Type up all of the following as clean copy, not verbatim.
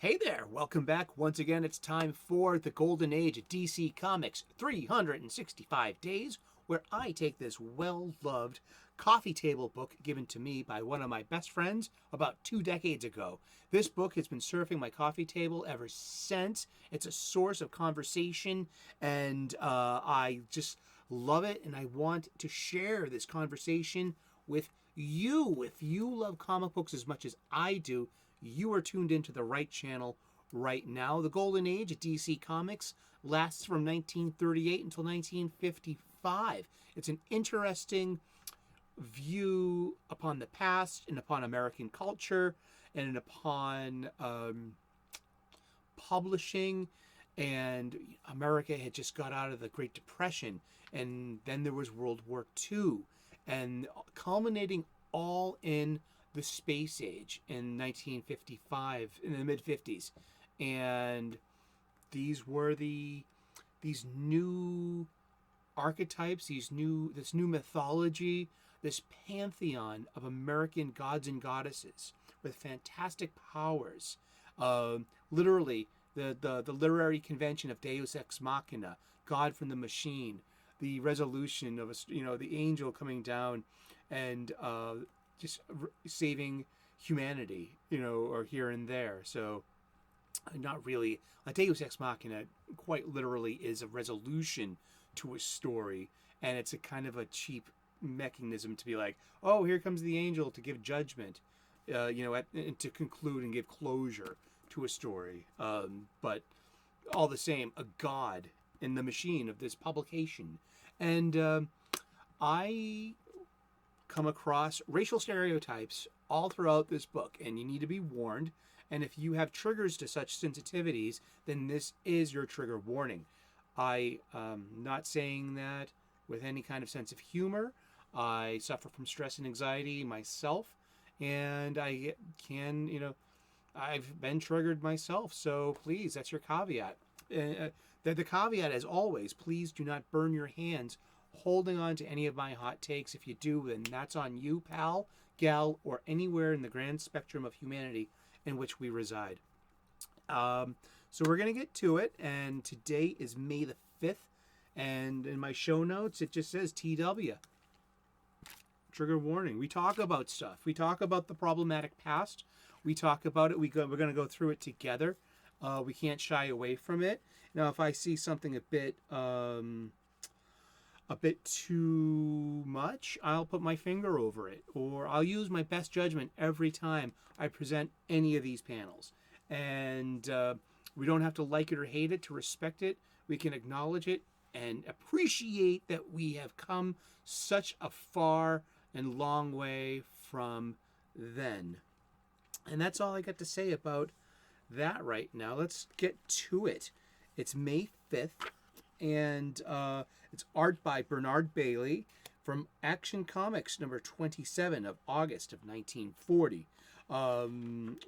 Hey there, welcome back. Once again, it's time for the Golden Age of DC Comics 365 Days, where I take this well loved coffee table book given to me by one of my best friends about 2 decades ago. This book has been surfing my coffee table ever since. It's a source of conversation, and I just love it, and I want to share this conversation with you. If you love comic books as much as I do, you are tuned into the right channel right now. The Golden Age of DC Comics lasts from 1938 until 1955. It's an interesting view upon the past and upon American culture and upon publishing. And America had just got out of the Great Depression, and then there was World War II, and culminating all in the space age in 1955, in the mid 50s. And these were these new archetypes, this new mythology, this pantheon of American gods and goddesses with fantastic powers. Literally, the literary convention of Deus Ex Machina, God from the machine, the resolution of the angel coming down and just saving humanity, or here and there. So, not really. A Deus Ex Machina quite literally is a resolution to a story, and it's a kind of a cheap mechanism to be like, oh, here comes the angel to give judgment, and to conclude and give closure to a story. But all the same, a god in the machine of this publication. And I come across racial stereotypes all throughout this book, and you need to be warned. And if you have triggers to such sensitivities, then this is your trigger warning. I am not saying that with any kind of sense of humor. I suffer from stress and anxiety myself, and I can, I've been triggered myself. So please, that's your caveat. The caveat, as always, please do not burn your hands holding on to any of my hot takes. If you do, then that's on you, pal, gal, or anywhere in the grand spectrum of humanity in which we reside. So we're going to get to it, and today is May the 5th, and in my show notes, it just says TW. Trigger warning. We talk about stuff. We talk about the problematic past. We talk about it. We're going to go through it together. We can't shy away from it. Now, if I see something a bit too much, I'll put my finger over it, or I'll use my best judgment every time I present any of these panels. And we don't have to like it or hate it to respect it. We can acknowledge it and appreciate that we have come such a far and long way from then. And that's all I got to say about that right now. Let's get to it. It's May 5th, and it's art by Bernard Bailey from Action Comics number 27 of August of 1940.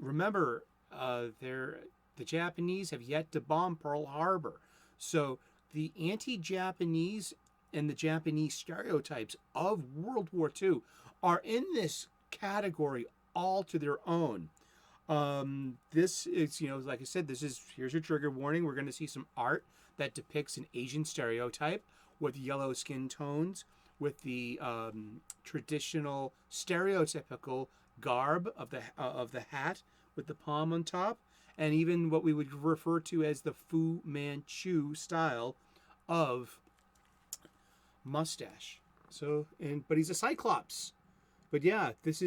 Remember, the Japanese have yet to bomb Pearl Harbor. So the anti-Japanese and the Japanese stereotypes of World War II are in this category all to their own. This is, like I said, here's your trigger warning. We're going to see some art that depicts an Asian stereotype with yellow skin tones, with the traditional stereotypical garb of the hat with the palm on top, and even what we would refer to as the Fu Manchu style of mustache. So, but he's a Cyclops. But yeah, this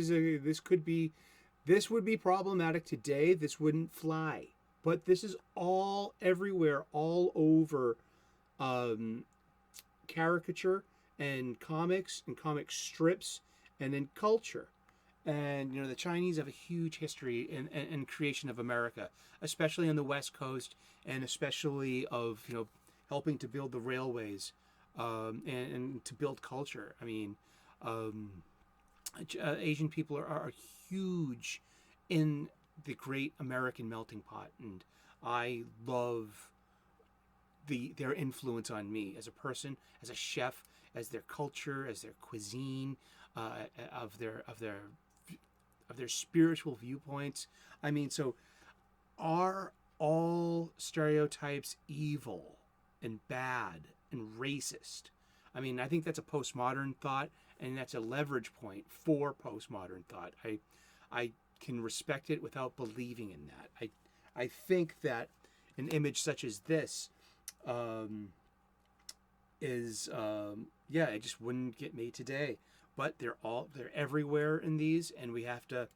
would be problematic today. This wouldn't fly. But this is all everywhere, all over caricature and comics and comic strips and in culture. And, the Chinese have a huge history in creation of America, especially on the West Coast, and especially of, helping to build the railways and to build culture. I mean, Asian people are huge in the great American melting pot, and I love their influence on me as a person, as a chef, as their culture, as their cuisine, of their spiritual viewpoints. I mean, so are all stereotypes evil and bad and racist? I mean, I think that's a postmodern thought, and that's a leverage point for postmodern thought. I can respect it without believing in that. I think that an image such as this it just wouldn't get made today. But they're everywhere in these, and we have to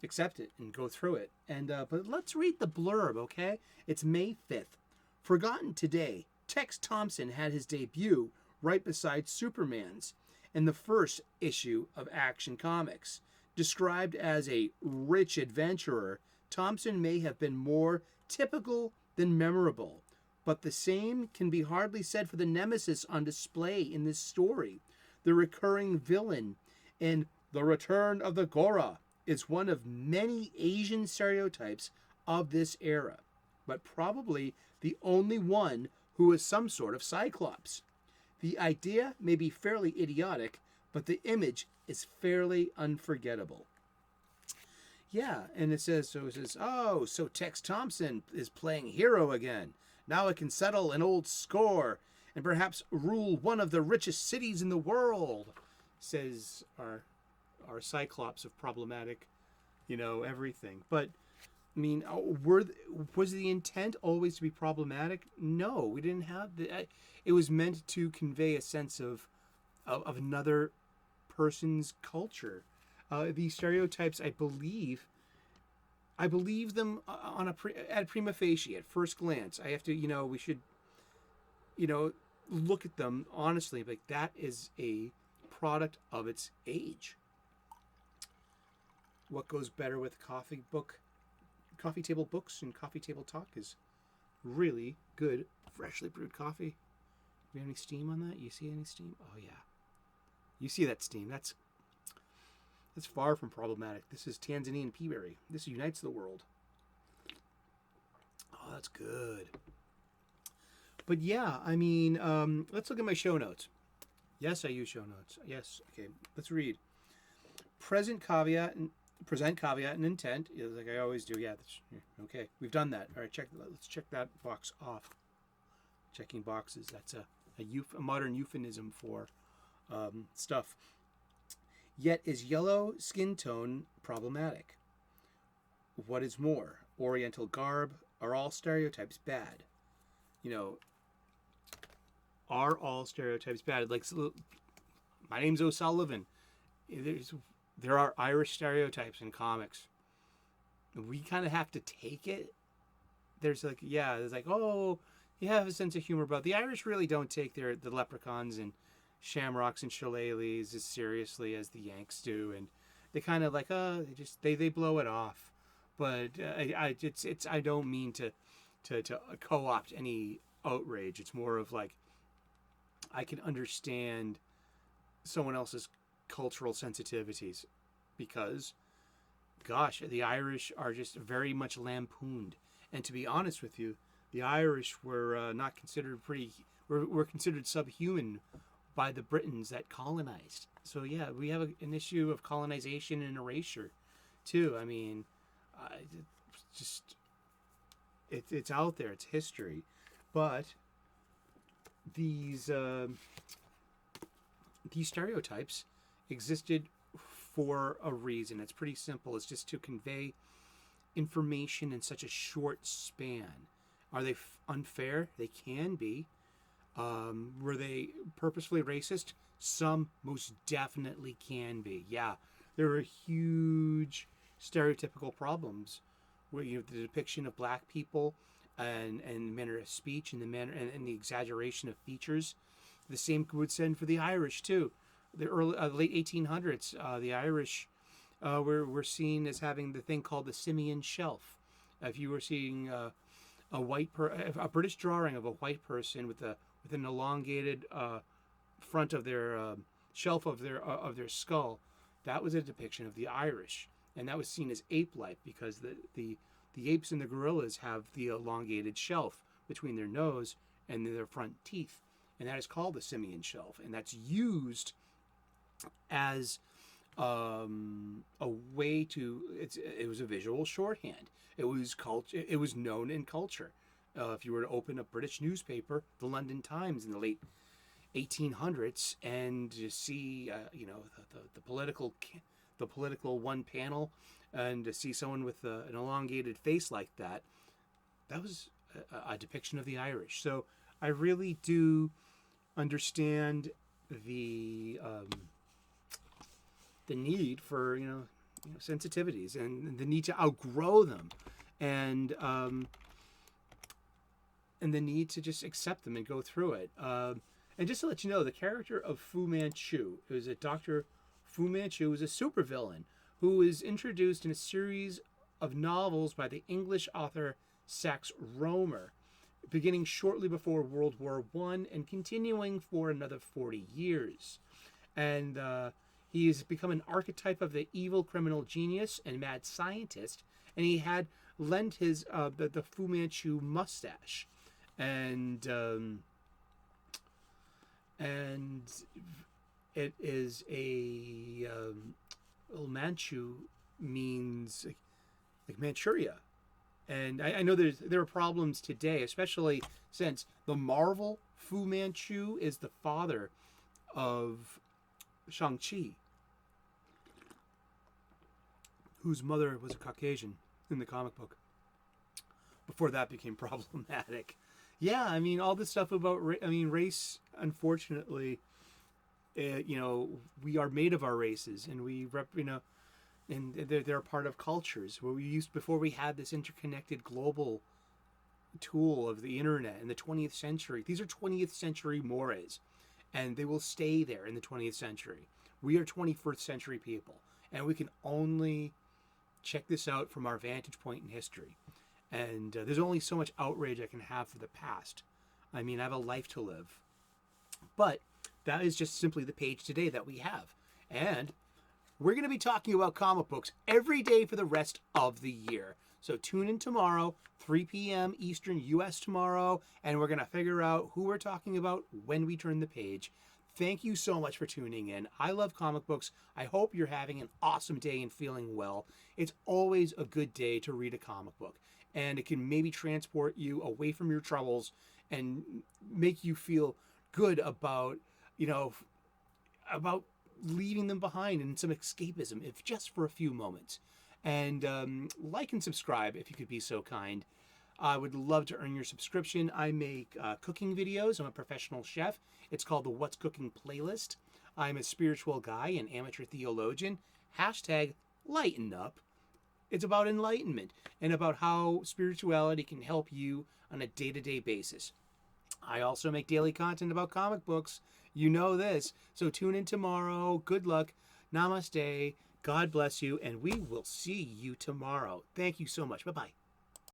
accept it and go through it. And but let's read the blurb, okay? It's May 5th. Forgotten today, Tex Thompson had his debut right beside Superman's in the first issue of Action Comics. Described as a rich adventurer, Thompson may have been more typical than memorable, but the same can be hardly said for the nemesis on display in this story. The recurring villain in The Return of the Gora is one of many Asian stereotypes of this era, but probably the only one who is some sort of Cyclops. The idea may be fairly idiotic, but the image is fairly unforgettable. Yeah, and it says, oh, so Tex Thompson is playing hero again. Now I can settle an old score and perhaps rule one of the richest cities in the world, says our Cyclops of problematic, everything. But, I mean, was the intent always to be problematic? No, we didn't have it was meant to convey a sense of another person's culture. These stereotypes, I believe them at prima facie, at first glance. I have to, we should, look at them honestly. Like, that is a product of its age. What goes better with coffee table books and coffee table talk is really good freshly brewed coffee. Do we have any steam on that? You see any steam? Oh yeah, you see that steam. That's far from problematic. This is Tanzanian peaberry. This unites the world. Oh, that's good. But yeah, I mean, let's look at my show notes. Yes, I use show notes. Yes, okay. Let's read. Present caveat and intent, like I always do. Yeah, okay. We've done that. All right, let's check that box off. Checking boxes. That's a modern euphemism for stuff. Yet is yellow skin tone problematic? What is more, Oriental garb, are all stereotypes bad? Are all stereotypes bad? Like, my name's O'Sullivan. There are Irish stereotypes in comics. We kind of have to take it. There's like, oh, you have a sense of humor, but the Irish really don't take the leprechauns and shamrocks and shillelaghs as seriously as the Yanks do, and they kind of like, they blow it off. But I don't mean to co-opt any outrage. It's more of like, I can understand someone else's cultural sensitivities, because gosh, the Irish are just very much lampooned. And to be honest with you, the Irish were not considered were considered subhuman by the Britons that colonized. So yeah, we have an issue of colonization and erasure too. I mean, it's out there, it's history. But these stereotypes existed for a reason. It's pretty simple. It's just to convey information in such a short span. Are they unfair? They can be. Were they purposefully racist? Some most definitely can be. Yeah, there are huge stereotypical problems where the depiction of black people and manner of speech and the manner and the exaggeration of features. The same would send for the Irish too. The late 1800s, the Irish were seen as having the thing called the simian shelf. If you were seeing a British drawing of a white person with an elongated front of their shelf of their skull, that was a depiction of the Irish, and that was seen as ape-like because the apes and the gorillas have the elongated shelf between their nose and their front teeth, and that is called the simian shelf, and that's used as a way to. It was a visual shorthand. It was culture. It was known in culture. If you were to open a British newspaper, the London Times in the late 1800s, and you see, the political one panel, and to see someone with an elongated face like that, that was a depiction of the Irish. So I really do understand the need for sensitivities and the need to outgrow them, and the need to just accept them and go through it. And just to let you know, the character of Fu Manchu, it was a Dr. Fu Manchu, was a supervillain who was introduced in a series of novels by the English author Sax Rohmer, beginning shortly before World War I and continuing for another 40 years. And he has become an archetype of the evil criminal genius and mad scientist, and he had lent his the Fu Manchu mustache, and it is a Manchu means like Manchuria, and I know there are problems today, especially since the Marvel Fu Manchu is the father of Shang-Chi, whose mother was a Caucasian in the comic book. Before that became problematic. Yeah, I mean, all this stuff about race, unfortunately, we are made of our races, and and they're part of cultures. Where before we had this interconnected global tool of the internet in the 20th century. These are 20th century mores, and they will stay there in the 20th century. We are 21st century people, and we can only check this out from our vantage point in history. And there's only so much outrage I can have for the past. I mean, I have a life to live. But that is just simply the page today that we have. And we're going to be talking about comic books every day for the rest of the year. So tune in tomorrow, 3 p.m. Eastern U.S. tomorrow, and we're going to figure out who we're talking about when we turn the page. Thank you so much for tuning in. I love comic books. I hope you're having an awesome day and feeling well. It's always a good day to read a comic book, and it can maybe transport you away from your troubles and make you feel good about, about leaving them behind and some escapism, if just for a few moments. And like and subscribe if you could be so kind. I would love to earn your subscription. I make cooking videos. I'm a professional chef. It's called the What's Cooking playlist. I'm a spiritual guy and amateur theologian. Hashtag lighten up. It's about enlightenment and about how spirituality can help you on a day-to-day basis. I also make daily content about comic books. You know this. So tune in tomorrow. Good luck. Namaste. God bless you. And we will see you tomorrow. Thank you so much. Bye-bye.